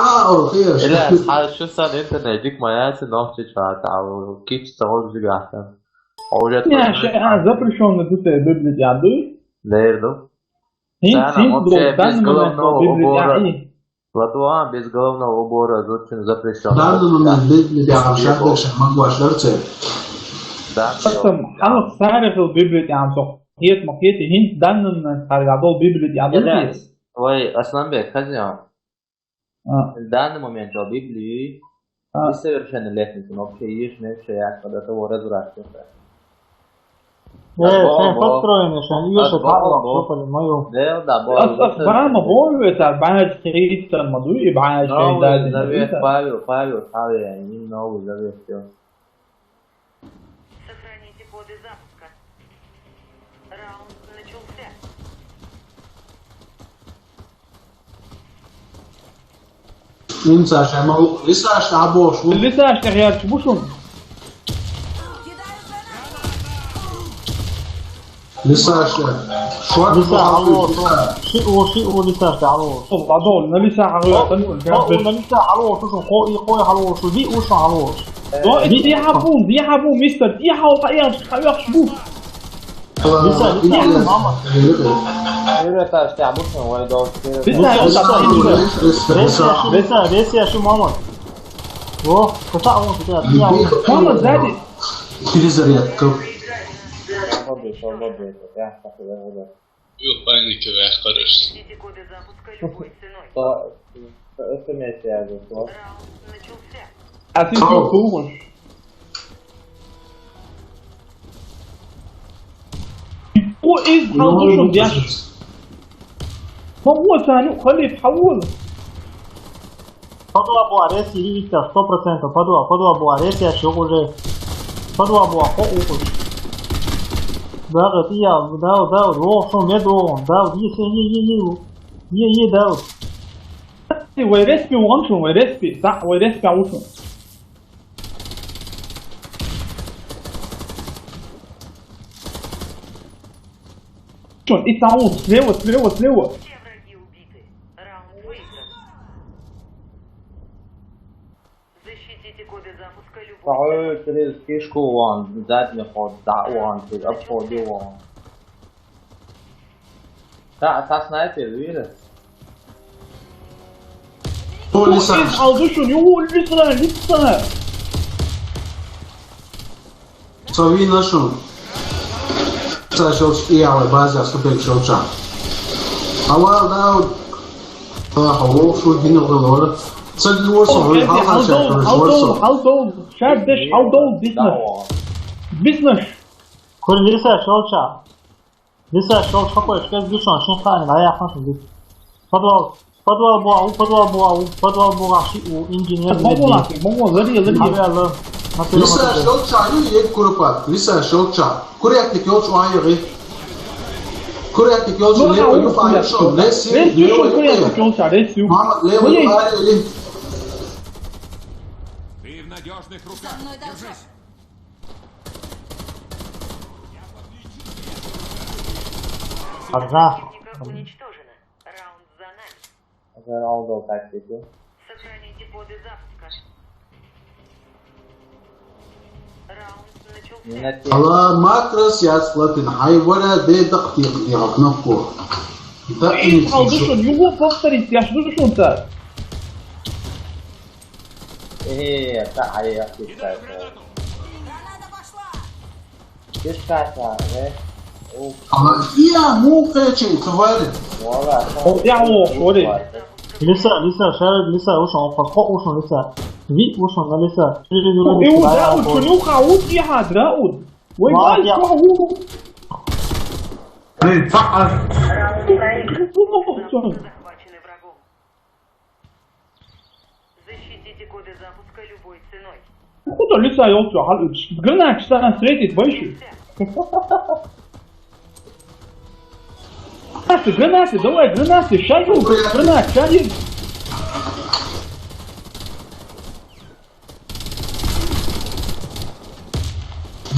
خير لا شو صار انت ناديك مياسي نوحش او كيف تستغل بيجي احسن اوجد Ja, zapraszam na tutaj biblioteki. Nerede? Hint Sana вообще без момент головного убора. библиотеки. Ладно, без головного убора зачем запрещено? В данный момент библиотека шахтер магуашлерце. Да. Aslında halk sarığı biblioteki çok. Hiyet makiyeti Hint danın sarığı biblioteki. Ой, Асланбек, хозяин. В данный момент в Библии несовершеннолетний, но вообще есть нечто, когда того развращается. sen построен sen üyesi kalmak kopalım mayo. Asbama boyu yeter. Bazı şeyi tanımadı. Bazı şeyler Завет Павел, не новый завет, все. Сохраните коды запуска. Раунд начался. Unser Schemmer ist ein Stabbosch. لسه اشتغل شبوشون. لسه شوارد لسه على شيء لسه على والله لسه عقلي لسه على شو خوي على شو دي وش على دي حبون مستر دي حاول خيار شبوش. لسه ماما Это обычно валидол. لسه شو ماما اوه قطع كده ماما زادي Перезарядка. Yok паники ve karış. Введите коды запуска любой ценой. Это вместе я же. Раунд начался. Assim que eu corro. هو ايه حاول شو دياش ما هو ثاني خليه يتحول فضوا ابو عريسي ليك 100% فضوا ابو عريسي شغل فضوا ابو حقوق ضغط يا داود روح شو مدو داود يي داود ويرسبي وغمشون ويرسبي صح ويرسبي عوشون شون اتعوض سلوة Все враги убиты. Раунд выигран. Защитите коды запуска любой تعال تريد كيشكو وان زاد نخود دعوان تريد أبخودي وان تا سنايبر ويره هو لسه aldı şunu يو لسه Savi našu. Sad šoč i ale bazja stupek šoča. Awal dao. هو شو الدنيا غلورة. صدق ورصة هذا شيء ورصة. حلدول شادش حلدول بيزنس كل لسه شو حقوق ايش كذا جوشان شين خان لا يا خان شو فضوا ابو عشي وانجينير مو غادي لسه شوچا يك كوربات لسه شوچا كوريك يوش وايري كوريك يوش ليه ويفاي شو لسه ليه كوريك يوش عليه محمد ليه ويفاي ليه Ты в надежных руках. Держись. ارجع противника уничтожено. Раунд за нами. Sen oldu o taktiği. Сохраните коды запуска. Раунд начался. Minnet الله ماكرس يا سلطين هاي ولا دي دقيق يغنقو ايه aldı şunu يو بوستر ihtiyaçlı şunu da ta ayak ister. Kışkata ve الله يا مو كاتشي توالد valla. ya o orayı لسه شارد لسه وشان فقط وشان لسه في وشان لسه ايه داود شنو قاود فيها داود وين قال هو فقط Захвачены врагом. Защитите коды запуска любой ценой. خد لسه يوصل على قلنا اشتغل ستريت بايشو Granate, давай, гранаты, шагу, гранат, шаги.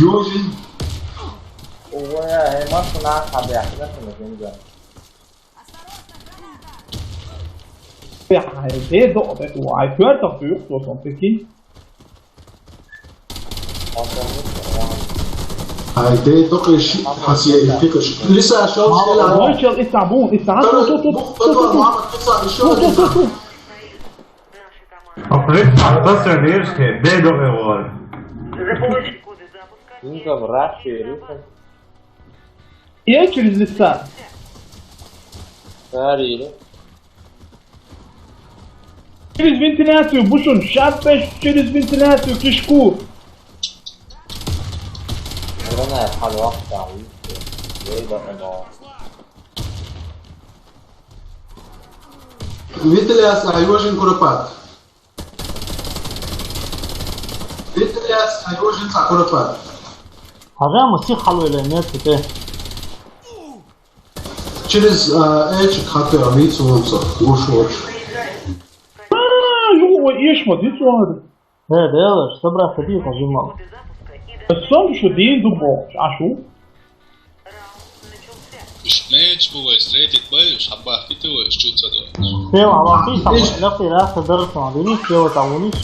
يوجن وهي ما صنعت حد يحكي نفس المكان ده. Ja, det är då det var. Jag hörde att du gjort så som fick in. هاي دي دقي شيء حسي فيك لسه شوط كده Deutschland ist Sabun, ist da. بدو محمد قصة شو Наши команды To se riješke, gdje je dogovor? получили коды запуска и Инка в Раши, Рука. Я через лица. Старили. Через вентиляцию, Бушун, шапеш через вентиляцию, кишку. Рана حال وقت عويل. يبقى الله. Виталиас Айожин Куропат. Виталиас Айожин Куропат. حاجة موسيقى حلوة للناس كده. Через эчик хатэ амицу вамса. Уш. Jo, ايش ما دي صار. ده يلا اشتبرا خديه تجمع. коды запуска и до الصوم شو دين دبو عشو. раунд начался. Mērķis būvēs rētīt baiļus, apbāhtīt tuvojas čūtsados. سيو على في صعب لقي راس درس ما بيني سيو تعونيش.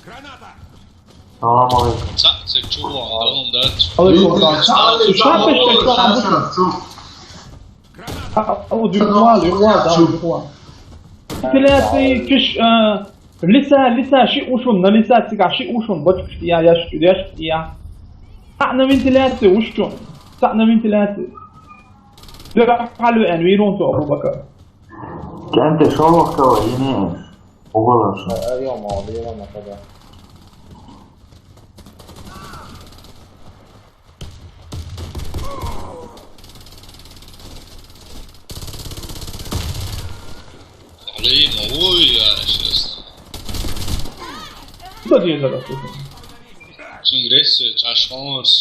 Граната! السلام عليكم. Cak, cik čuvām, dalam dārts. او دي روال ثلاثي كش لسا شيء وشون لسا تيجا شيء وشون بتكش يا تعنا من ثلاثة وشون تعنا من ثلاثة ده حلو انويرون تو ابو بكر Kente šovak kao Ines. Pogledaš. اليوم مواضيع ما كذا. Ali, no ja, šest. ده دي ده Čim gresi, čaš šons.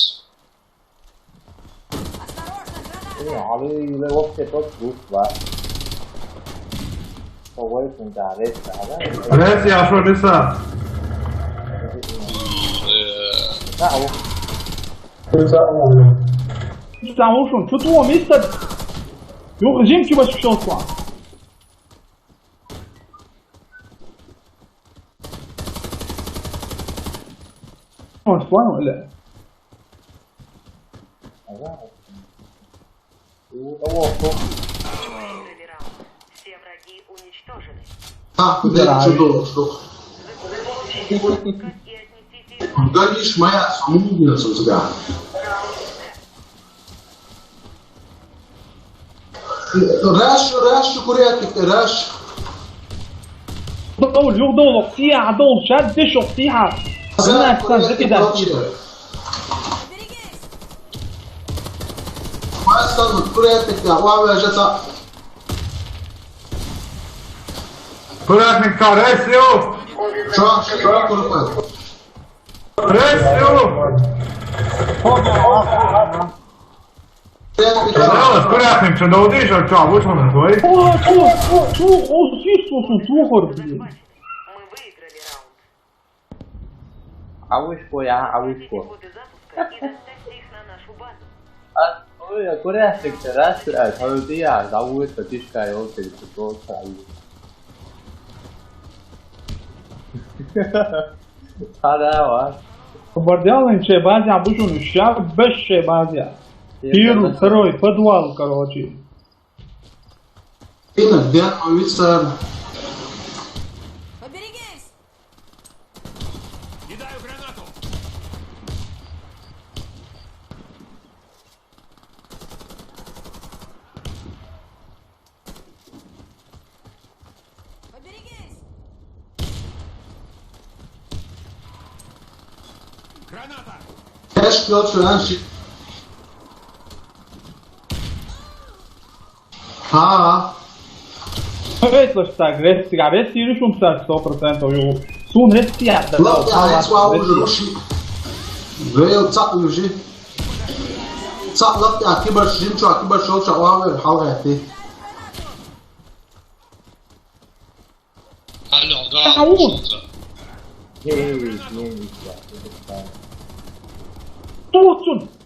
علي وقت تطبخ بقى. كويس انت عرفت هذا. Reci, a što lisa? لا هو بتاع وشون شو تو ميستر يو رجيم كي باش شون طلع شلون ولا Выиграли раунд. Все враги уничтожены. Так, да, чудо, что. И отнесите их Галиш моя сумнительница тебя. Раш, курятник, раш. دول اقطيع دول شدش اقطيع انا استنزل كده ما استنى كورياتك يا وعمل جتا. Kuratnik kao Resiju! شو كورياتك. Resiju! Evo, kuratnik će da udiš, ali čao, vučemo na tvoj. захвачены. Мы выиграли раунд. عوشكو يا عوشكو. Коды запуска и доставьте их на нашу базу. يا كورياتك تراس الحوضية عوش فتشكا يوصل تطور عوش. هذا هو. Бардялын че базя бушун шаб без че базя. Первый, второй, подвал, короче. Ина, где овица? Поберегись! Кидаю гранату! Поберегись! Граната! Эш пьет раньше. Već šta, gresi ga, resi irišum sa 100% ju. Sun resi ja da لا يعني سوا وجه روشي. غير تصق وجه. تصق لا يعني كبر شجين شو كبر شو شو وعمل حلقة تي. Hallo, da, čūtsa.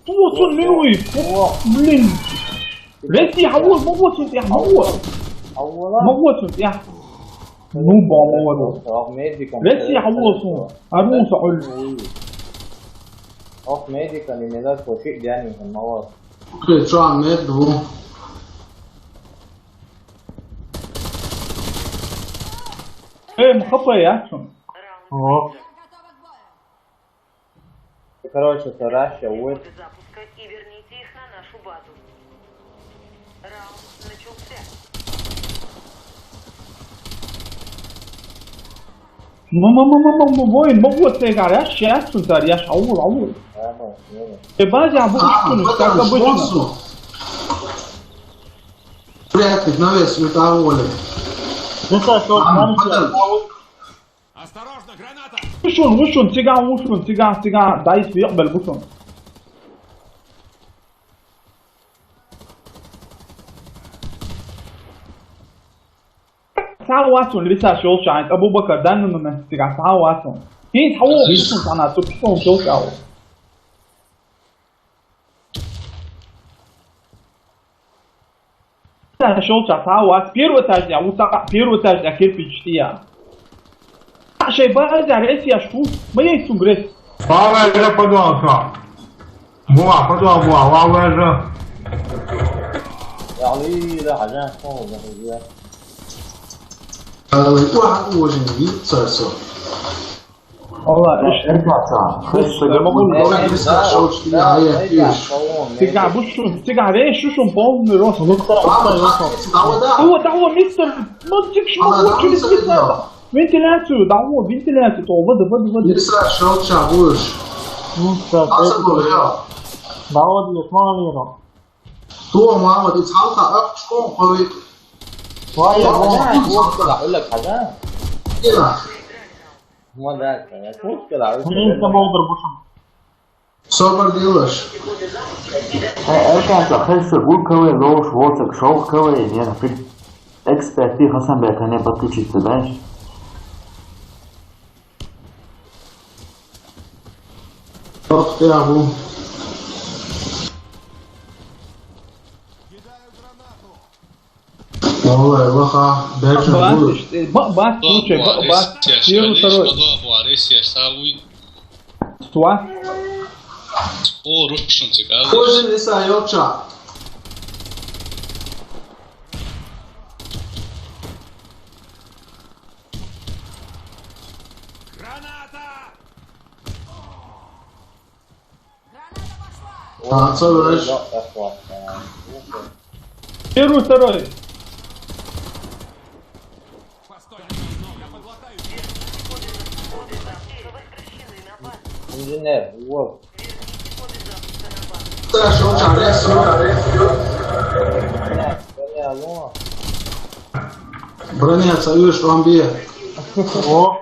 Tuğsun minui. Blin. ريسي حول موت يا موت أولا موت يا نوبا موت أخ ميديكا ريسي حول أروس أقول أخ ميديكا لنذاك وشيء يعني من المواد Ok, ciao, medo. إيه مخبى يا أكشن О, Короче, Тараща, вот Коды запуска и верните их на нашу базу. Раунд начался. وين موت يا عرش يا أكشن ترى يا شعور عور باجي أبوك Ah, شنو bota تاكل no بجنا esforço. Приятных навес, метаолы. لسه شوط عم ثاني بدل. Осторожно, граната! وشون تيجا دايس بيقبل وشون تعال واتسون لسه شو شايف ابو بكر دان من تيجا تعال واتسون هي تحول وشون انا تبصون شو شاو شو شايف تعال وات بيرو تاجي او بيرو تاجي اكيد بيجتيا شيء برجع رئيسي اشوف ما يسوق رئيس Слава это подвалка. Подвал, лава это. يعني لا حاجة فوق ده واحد وجهي صار. والله ايش Agora precisa show de aí fish. تيجا بوشون تيجا رئيس شو شون بون روس Vamos, دعوة مستر ما تجيكش موجود فنتيلاتو دعوة فنتيلاتو طوبة Precisa show de chavos. لسه Passa do real. دعوة دي اسمها ليرة Tu ما دي تصحى up شكون قوي. وايد مشكلة أقول لك حاجة كده. مو ذاك مشكلة انت موضر بوشن Sober dealers. Erken захelse vulkove loš vocek šovkove i njena film. Eksperti Hasan Beka ne patličice, znaš? Top terro. والله وخا بيرجع بقول بقبات توچه بقبات يرو تروي Подвал Аресия Савуй. توا О, Рушин цикал. hoje ele saiu tchau. Граната! А, целуешь? يرو تروي Постой, я подлатаю тебя. Коды запуска возвращены на базу. инженер вот Коды запуска на базу. Tá, show de areia, алло Броня, союз, вамбия. О,